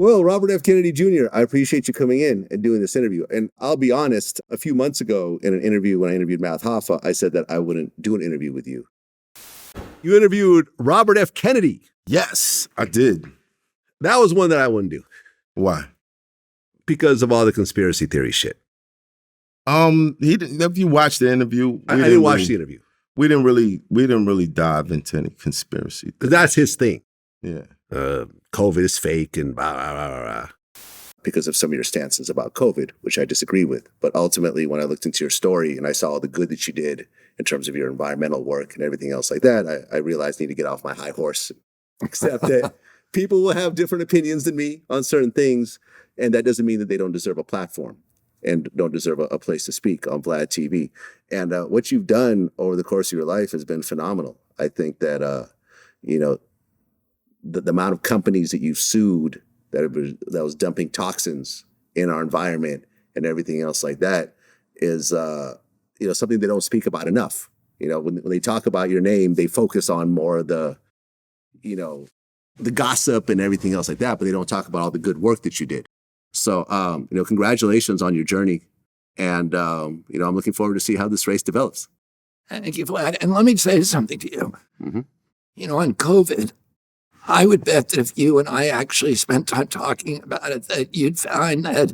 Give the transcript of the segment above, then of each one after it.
Well, Robert F. Kennedy Jr., I appreciate you coming in and doing this interview. And I'll be honest, a few months ago in an interview when I interviewed Matt Hoffa, I said that I wouldn't do an interview with you. You interviewed Robert F. Kennedy. Yes, I did. That was one that I wouldn't do. Why? Because of all the conspiracy theory shit. He didn't. If you watched the interview, I didn't watch the interview. We didn't really dive into any conspiracy. Because that's his thing. Yeah. COVID is fake and blah, blah, blah, blah. Because of some of your stances about COVID, which I disagree with. But ultimately, when I looked into your story and I saw all the good that you did in terms of your environmental work and everything else like that, I realized I need to get off my high horse and accept that people will have different opinions than me on certain things. And that doesn't mean that they don't deserve a platform and don't deserve a place to speak on Vlad TV. And what you've done over the course of your life has been phenomenal. I think that, the amount of companies that you've sued that was dumping toxins in our environment and everything else like that is, something they don't speak about enough. When they talk about your name, they focus on more of the gossip and everything else like that, but they don't talk about all the good work that you did. So, congratulations on your journey. And, I'm looking forward to see how this race develops. Thank you, Vlad. And let me say something to you. Mm-hmm. On COVID, I would bet that if you and I actually spent time talking about it, that you'd find that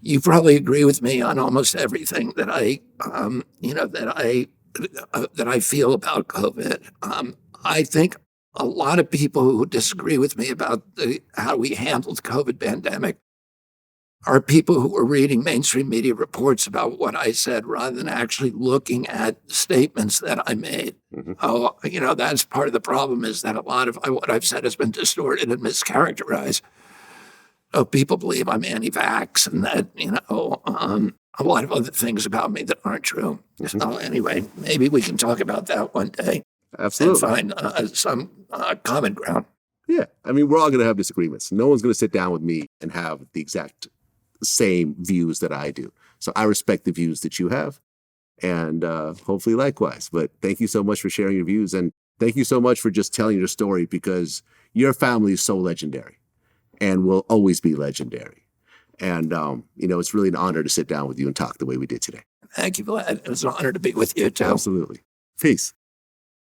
you probably agree with me on almost everything that I feel about COVID. I think a lot of people who disagree with me about how we handled the COVID pandemic are people who are reading mainstream media reports about what I said rather than actually looking at statements that I made. Mm-hmm. That's part of the problem, is that a lot of what I've said has been distorted and mischaracterized. People believe I'm anti-vax and that, a lot of other things about me that aren't true. Mm-hmm. So anyway, maybe we can talk about that one day. Absolutely. And find some common ground. Yeah. I mean, we're all going to have disagreements. No one's going to sit down with me and have the exact same views that I do. So I respect the views that you have, and hopefully likewise. But thank you so much for sharing your views, and thank you so much for just telling your story, because your family is so legendary and will always be legendary. And, it's really an honor to sit down with you and talk the way we did today. Thank you, Vlad. It was an honor to be with you, too. Absolutely. Peace.